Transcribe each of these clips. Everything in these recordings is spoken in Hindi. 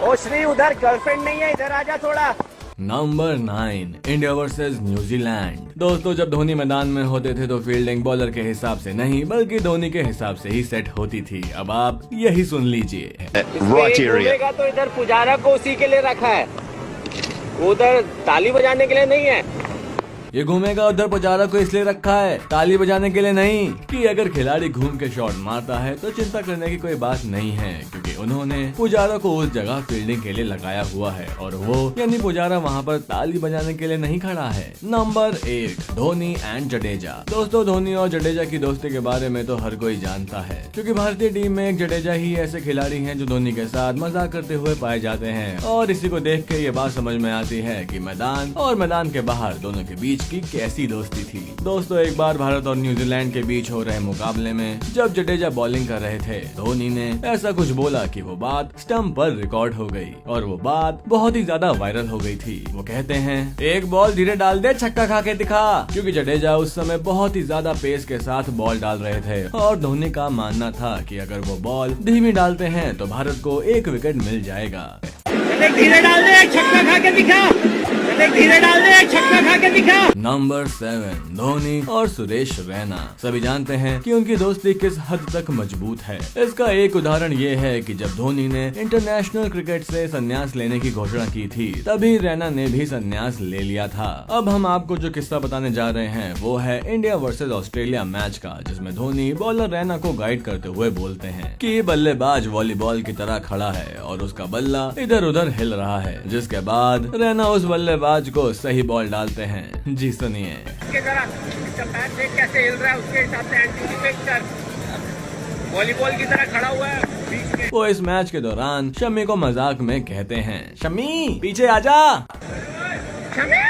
ओ श्री, उधर गर्लफ्रेंड नहीं है, इधर आजा थोड़ा। Number 9 India versus New Zealand. दोस्तों, जब धोनी मैदान में होते थे तो फील्डिंग बॉलर के हिसाब से नहीं बल्कि धोनी के हिसाब से ही सेट होती थी। अब आप यही सुन लीजिए। घूमेगा तो इधर पुजारा को उसी के लिए रखा है, उधर ताली बजाने के लिए नहीं है। ये घूमेगा उधर पुजारा को इसलिए रखा है, ताली बजाने के लिए नहीं। कि अगर खिलाड़ी घूम के शॉट मारता है तो चिंता करने की कोई बात नहीं है, क्योंकि उन्होंने पुजारा को उस जगह फील्डिंग के लिए लगाया हुआ है और वो यानी पुजारा वहाँ पर ताली बजाने के लिए नहीं खड़ा है। Number 8 Dhoni and Jadeja. दोस्तों, धोनी और जडेजा की दोस्ती के बारे में तो हर कोई जानता है, क्योंकि भारतीय टीम में एक जडेजा ही ऐसे खिलाड़ी हैं जो धोनी के साथ मजाक करते हुए पाए जाते हैं। और इसी को देख के ये बात समझ में आती है कि मैदान और मैदान के बाहर दोनों के बीच की कैसी दोस्ती थी। दोस्तों, एक बार भारत और न्यूजीलैंड के बीच हो रहे मुकाबले में जब जडेजा बॉलिंग कर रहे थे, धोनी ने ऐसा कुछ बोला कि वो बात स्टंप पर रिकॉर्ड हो गई और वो बात बहुत ही ज्यादा वायरल हो गई थी। वो कहते हैं, एक बॉल धीरे डाल दे, छक्का खा के दिखा, क्योंकि जडेजा उस समय बहुत ही ज्यादा पेस के साथ बॉल डाल रहे थे और धोनी का मानना था कि अगर वो बॉल धीमी डालते हैं तो भारत को एक विकेट मिल जाएगा। धीरे डाल दे, छक्का खा के दिखा, धीरे डाल दे, छक्का खा के दिखा। नंबर 7 धोनी और सुरेश रैना। सभी जानते हैं कि उनकी दोस्ती किस हद तक मजबूत है। इसका एक उदाहरण ये है कि जब धोनी ने इंटरनेशनल क्रिकेट से संन्यास लेने की घोषणा की थी, तभी रैना ने भी संन्यास ले लिया था। अब हम आपको जो किस्सा बताने जा रहे हैं वो है इंडिया वर्सेस ऑस्ट्रेलिया मैच का, जिसमें धोनी बॉलर रैना को गाइड करते हुए बोलते हैं कि बल्लेबाज वॉलीबॉल की तरह खड़ा है और उसका बल्ला इधर उधर हिल रहा है, जिसके बाद रैना उस बल्लेबाज को सही बॉल डालते हैं। जी सुनिए। पैर देख कैसे हिल रहा है, उसके हिसाब से एंटीसिपेट कर, वॉलीबॉल की तरह खड़ा हुआ है बीच में। वो इस मैच के दौरान शमी को मजाक में कहते हैं, शमी पीछे आजा, शमी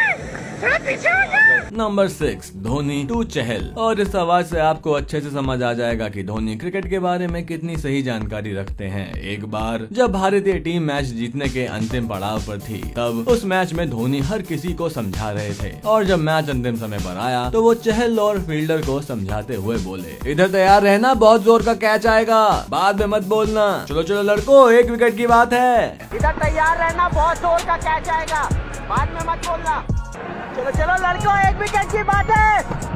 थोड़ा पीछे हो जा। नंबर 6 धोनी टू चहल। और इस आवाज से आपको अच्छे से समझ आ जाएगा कि धोनी क्रिकेट के बारे में कितनी सही जानकारी रखते हैं। एक बार जब भारतीय टीम मैच जीतने के अंतिम पड़ाव पर थी, तब उस मैच में धोनी हर किसी को समझा रहे थे और जब मैच अंतिम समय पर आया तो वो चहल और फील्डर को समझाते हुए बोले, इधर तैयार रहना, बहुत जोर का कैच आएगा, बाद में मत बोलना, चलो चलो लड़को, एक विकेट की बात है, इधर तैयार रहना, बहुत जोर का कैच आएगा, बाद में मत बोलना, चलो चलो लड़कों, एक विकेट की बात है।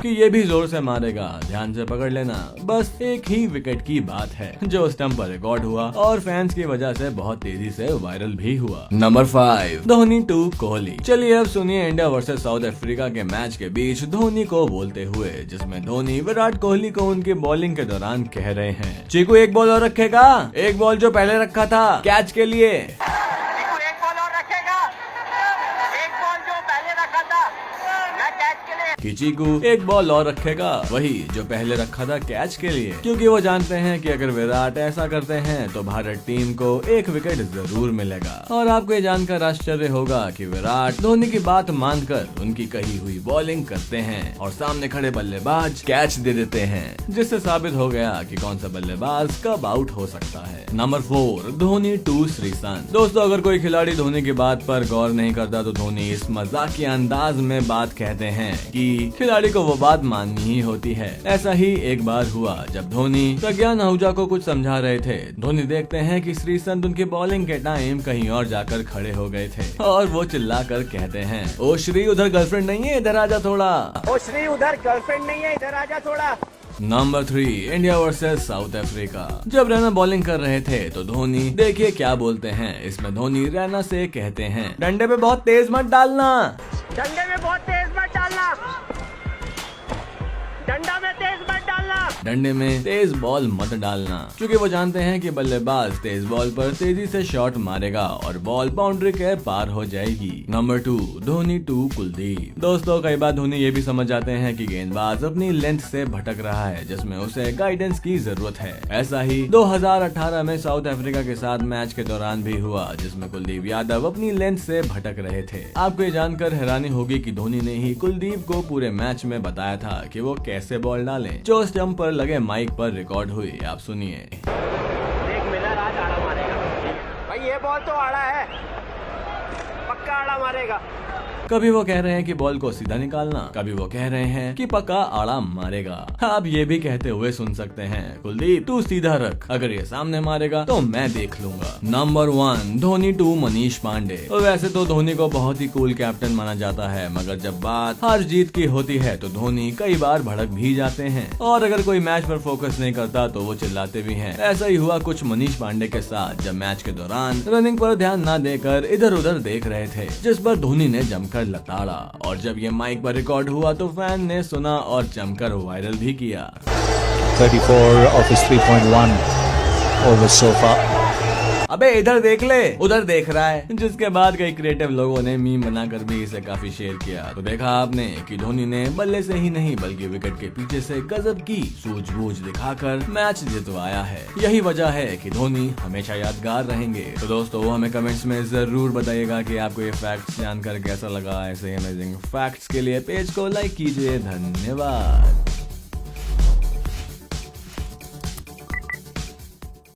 कि ये भी जोर से मारेगा, ध्यान से पकड़ लेना, बस एक ही विकेट की बात है, जो स्टंप पर रिकॉर्ड हुआ और फैंस की वजह से बहुत तेजी से वायरल भी हुआ। Number 5 Dhoni to Kohli. चलिए अब सुनिए इंडिया वर्सेस साउथ अफ्रीका के मैच के बीच धोनी को बोलते हुए, जिसमें धोनी विराट कोहली को उनकी बॉलिंग के दौरान कह रहे हैं, चीकू एक बॉल और रखेगा, एक बॉल जो पहले रखा था कैच के लिए, कि चीकू एक बॉल और रखेगा, वही जो पहले रखा था कैच के लिए, क्योंकि वो जानते हैं कि अगर विराट ऐसा करते हैं तो भारत टीम को एक विकेट जरूर मिलेगा। और आपको ये जानकर आश्चर्य होगा कि विराट धोनी की बात मानकर उनकी कही हुई बॉलिंग करते हैं और सामने खड़े बल्लेबाज कैच दे देते हैं, जिससे साबित हो गया कि कौन सा बल्लेबाज कब आउट हो सकता है। Number 4 Dhoni to Sreesanth. दोस्तों, अगर कोई खिलाड़ी धोनी की बात पर गौर नहीं करता तो धोनी इस मजाकिया अंदाज में बात कहते हैं कि खिलाड़ी को वो बात माननी ही होती है। ऐसा ही एक बार हुआ जब धोनी प्रज्ञान आहूजा को कुछ समझा रहे थे। धोनी देखते हैं कि श्रीसंत उनकी बॉलिंग के टाइम कहीं और जाकर खड़े हो गए थे और वो चिल्लाकर कहते हैं, ओ श्री, उधर गर्लफ्रेंड नहीं है, इधर आजा थोड़ा, ओ श्री, उधर गर्लफ्रेंड नहीं है, इधर आजा थोड़ा। Number 3 India versus South Africa. जब रैना बॉलिंग कर रहे थे तो धोनी देखिए क्या बोलते हैं। इसमें धोनी रैना से कहते हैं, डंडे पे बहुत तेज मत डालना, डंडे में बहुत तेज मत डालना, डंडा में तेज मत डालना, डंडे में तेज बॉल मत डालना, क्योंकि वो जानते हैं कि बल्लेबाज तेज बॉल पर तेजी से शॉट मारेगा और बॉल बाउंड्री के पार हो जाएगी। Number 2 Dhoni to Kuldeep. दोस्तों, कई बार धोनी ये भी समझ जाते हैं कि गेंदबाज अपनी लेंथ से भटक रहा है, जिसमें उसे गाइडेंस की जरूरत है। ऐसा ही 2018 में साउथ अफ्रीका के साथ मैच के दौरान भी हुआ, जिसमें कुलदीप यादव अपनी लेंथ से भटक रहे थे। आपको ये जानकर हैरानी होगी कि धोनी ने ही कुलदीप को पूरे मैच में बताया था कि वो कैसे बॉल डालें, जो स्टंप पर लगे माइक पर रिकॉर्ड हुई। आप सुनिए। देख मिलर आज आड़ा मारेगा भाई, ये बॉल तो आड़ा है, पक्का आड़ा मारेगा। कभी वो कह रहे हैं कि बॉल को सीधा निकालना, कभी वो कह रहे हैं कि पक्का आड़ा मारेगा। आप ये भी कहते हुए सुन सकते हैं, कुलदीप तू सीधा रख, अगर ये सामने मारेगा तो मैं देख लूंगा। Number 1 Dhoni to Manish Pandey. तो वैसे तो धोनी को बहुत ही कूल कैप्टन माना जाता है, मगर जब बात हार जीत की होती है तो धोनी कई बार भड़क भी जाते हैं और अगर कोई मैच पर फोकस नहीं करता तो वो चिल्लाते भी हैं। ऐसा ही हुआ कुछ मनीष पांडे के साथ, जब मैच के दौरान रनिंग पर ध्यान न देकर इधर उधर देख रहे थे, जिस पर धोनी ने जमकर लताड़ा और जब ये माइक पर रिकॉर्ड हुआ तो फैन ने सुना और जमकर वायरल भी किया। 34 of his 3.1 overs so far. अबे इधर देख ले, उधर देख रहा है। जिसके बाद कई क्रिएटिव लोगों ने मीम बनाकर भी इसे काफी शेयर किया। तो देखा आपने कि धोनी ने बल्ले से ही नहीं बल्कि विकेट के पीछे से गजब की सूझबूझ दिखाकर मैच जितवाया है। यही वजह है कि धोनी हमेशा यादगार रहेंगे। तो दोस्तों हमें कमेंट्स में जरूर बताइएगा कि आपको ये फैक्ट्स जानकर कैसा लगा। ऐसे अमेजिंग फैक्ट्स के लिए पेज को लाइक कीजिए। धन्यवाद।